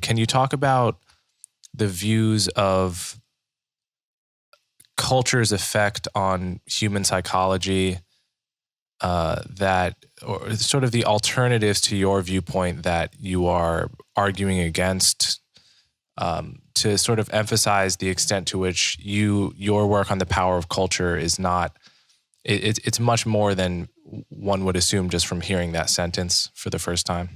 Can you talk about the views of culture's effect on human psychology, that, or sort of the alternatives to your viewpoint that you are arguing against, to sort of emphasize the extent to which your work on the power of culture is not, it's much more than one would assume just from hearing that sentence for the first time?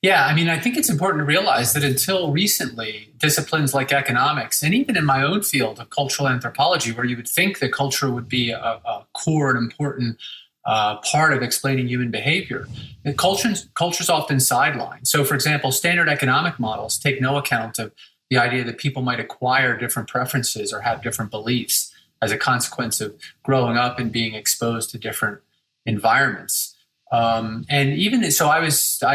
Yeah, I mean, I think it's important to realize that until recently, disciplines like economics, and even in my own field of cultural anthropology, where you would think that culture would be a core and important part of explaining human behavior, culture's often sidelined. So, for example, standard economic models take no account of the idea that people might acquire different preferences or have different beliefs as a consequence of growing up and being exposed to different environments. And even so, I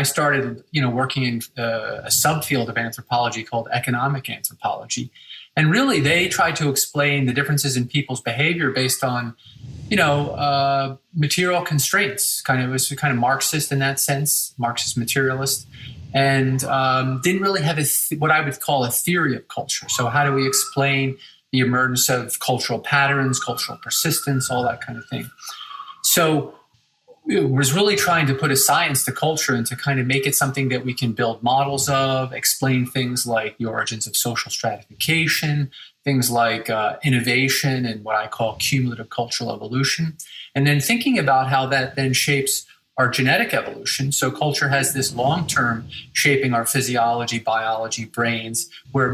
started, working in a subfield of anthropology called economic anthropology, and really they tried to explain the differences in people's behavior based on, material constraints. It was kind of Marxist in that sense, Marxist materialist, and didn't really have what I would call a theory of culture. So how do we explain the emergence of cultural patterns, cultural persistence, all that kind of thing? So was really trying to put a science to culture and to kind of make it something that we can build models of, explain things like the origins of social stratification, things like innovation and what I call cumulative cultural evolution, and then thinking about how that then shapes our genetic evolution. So culture has this long-term shaping our physiology, biology, brains, where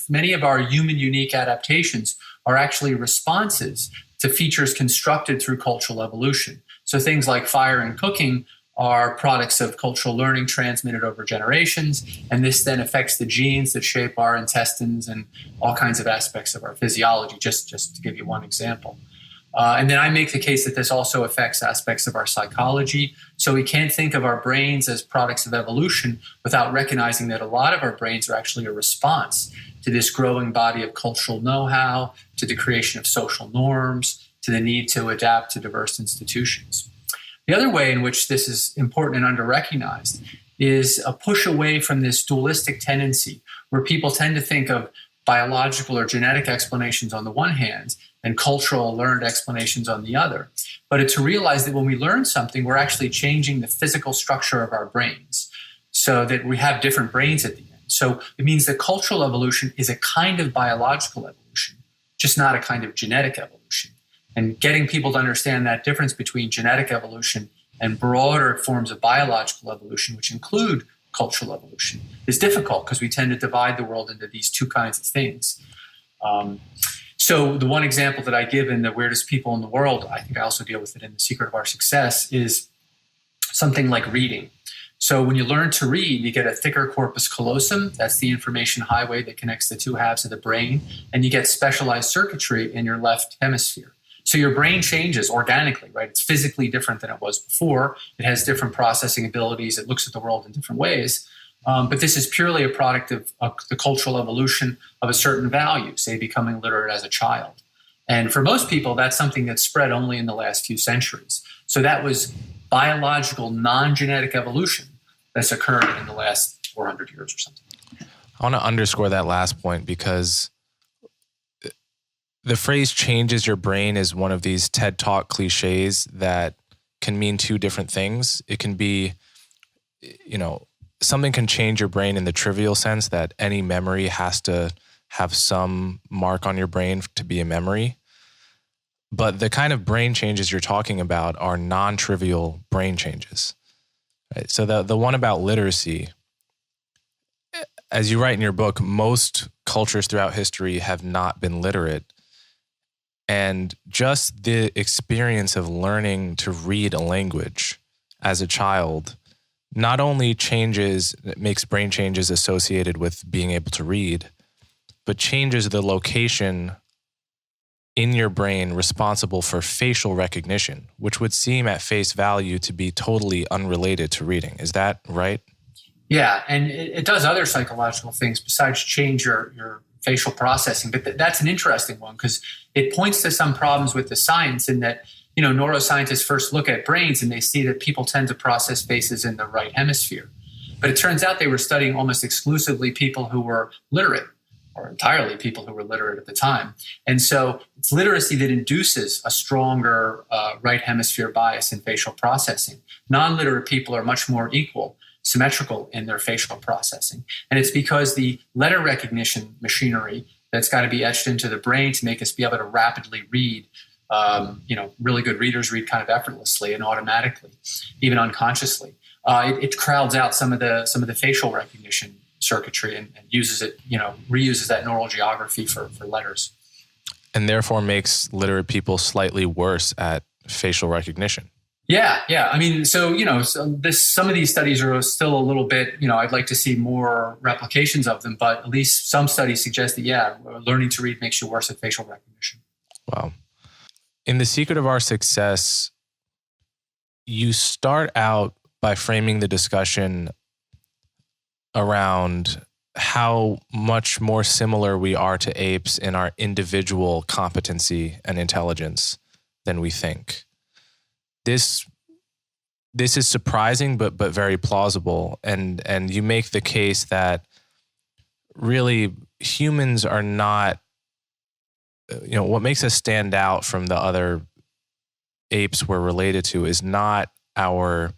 many of our human unique adaptations are actually responses to features constructed through cultural evolution. So things like fire and cooking are products of cultural learning transmitted over generations, and this then affects the genes that shape our intestines and all kinds of aspects of our physiology, just to give you one example. And then I make the case that this also affects aspects of our psychology. So we can't think of our brains as products of evolution without recognizing that a lot of our brains are actually a response to this growing body of cultural know-how, to the creation of social norms, to the need to adapt to diverse institutions. The other way in which this is important and under-recognized is a push away from this dualistic tendency where people tend to think of biological or genetic explanations on the one hand and cultural learned explanations on the other. But to realize that when we learn something, we're actually changing the physical structure of our brains so that we have different brains at the end. So it means that cultural evolution is a kind of biological evolution, just not a kind of genetic evolution. And getting people to understand that difference between genetic evolution and broader forms of biological evolution, which include cultural evolution, is difficult because we tend to divide the world into these two kinds of things. So the one example that I give in The Weirdest People in the World, I think I also deal with it in The Secret of Our Success, is something like reading. So when you learn to read, you get a thicker corpus callosum. That's the information highway that connects the two halves of the brain. And you get specialized circuitry in your left hemisphere. So your brain changes organically, right? It's physically different than it was before. It has different processing abilities. It looks at the world in different ways. But this is purely a product of the cultural evolution of a certain value, say becoming literate as a child. And for most people, that's something that's spread only in the last few centuries. So that was biological, non-genetic evolution that's occurred in the last 400 years or something. I want to underscore that last point because the phrase changes your brain is one of these TED Talk cliches that can mean two different things. It can be, something can change your brain in the trivial sense that any memory has to have some mark on your brain to be a memory. But the kind of brain changes you're talking about are non-trivial brain changes. Right? So the one about literacy, as you write in your book, most cultures throughout history have not been literate. And just the experience of learning to read a language as a child not only makes brain changes associated with being able to read, but changes the location in your brain responsible for facial recognition, which would seem at face value to be totally unrelated to reading. Is that right? Yeah, and it does other psychological things besides change your facial processing. But that's an interesting one because it points to some problems with the science in that, neuroscientists first look at brains and they see that people tend to process faces in the right hemisphere. But it turns out they were studying almost exclusively people who were literate, or entirely people who were literate at the time. And so it's literacy that induces a stronger right hemisphere bias in facial processing. Non-literate people are much more equal, symmetrical in their facial processing. And it's because the letter recognition machinery that's got to be etched into the brain to make us be able to rapidly read, really good readers read kind of effortlessly and automatically, even unconsciously. It crowds out some of the facial recognition circuitry and uses it, reuses that neural geography for letters. And therefore makes literate people slightly worse at facial recognition. Yeah. I mean, some of these studies are still a little bit, I'd like to see more replications of them, but at least some studies suggest that, learning to read makes you worse at facial recognition. Wow. In The Secret of Our Success, you start out by framing the discussion around how much more similar we are to apes in our individual competency and intelligence than we think. This is surprising, but very plausible. And you make the case that really humans are not, what makes us stand out from the other apes we're related to is not our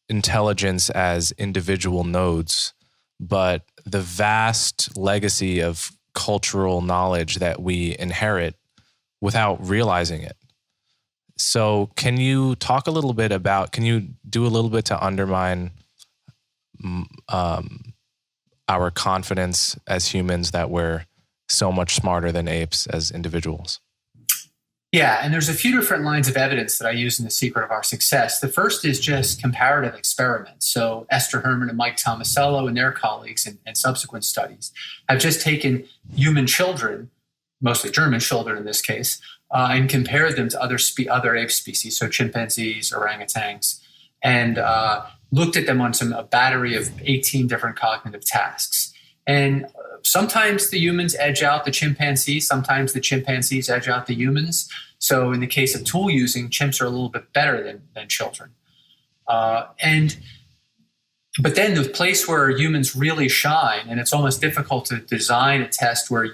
intelligence as individual nodes, but the vast legacy of cultural knowledge that we inherit without realizing it. So can you do a little bit to undermine our confidence as humans that we're so much smarter than apes as individuals? Yeah, and there's a few different lines of evidence that I use in The Secret of Our Success. The first is just comparative experiments. So Esther Herman and Mike Tomasello and their colleagues and subsequent studies have just taken human children, mostly German children in this case, and compared them to other ape species, so chimpanzees, orangutans, and looked at them on a battery of 18 different cognitive tasks. And sometimes the humans edge out the chimpanzees, sometimes the chimpanzees edge out the humans. So in the case of tool using, chimps are a little bit better than children. But then the place where humans really shine, and it's almost difficult to design a test where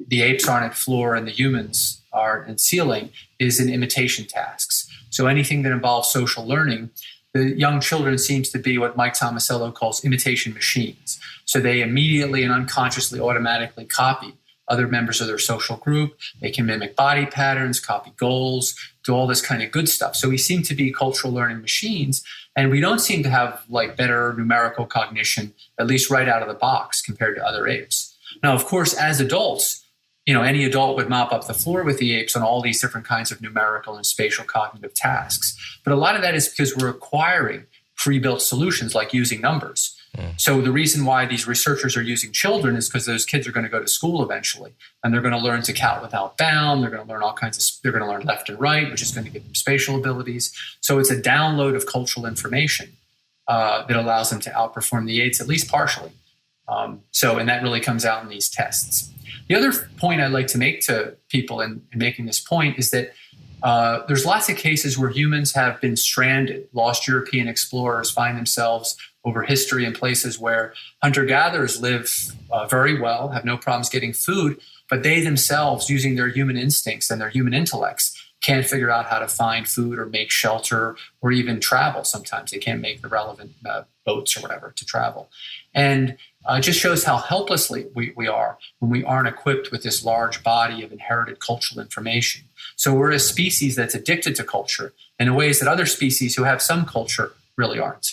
the apes aren't at floor and the humans are at ceiling, is in imitation tasks. So anything that involves social learning, the young children seems to be what Mike Tomasello calls imitation machines. So they immediately and unconsciously automatically copy other members of their social group. They can mimic body patterns, copy goals, do all this kind of good stuff. So we seem to be cultural learning machines, and we don't seem to have better numerical cognition, at least right out of the box compared to other apes. Now, of course, as adults, any adult would mop up the floor with the apes on all these different kinds of numerical and spatial cognitive tasks. But a lot of that is because we're acquiring pre-built solutions like using numbers. So the reason why these researchers are using children is because those kids are going to go to school eventually, and they're going to learn to count without bound. They're going to learn they're going to learn left and right, which is going to give them spatial abilities. So it's a download of cultural information that allows them to outperform the apes, at least partially. And that really comes out in these tests. The other point I'd like to make to people in making this point is that there's lots of cases where humans have been stranded. Lost European explorers find themselves over history in places where hunter-gatherers live very well, have no problems getting food, but they themselves, using their human instincts and their human intellects, can't figure out how to find food or make shelter or even travel. Sometimes they can't make the relevant boats or whatever to travel. And it just shows how helplessly we are when we aren't equipped with this large body of inherited cultural information. So we're a species that's addicted to culture in ways that other species who have some culture really aren't.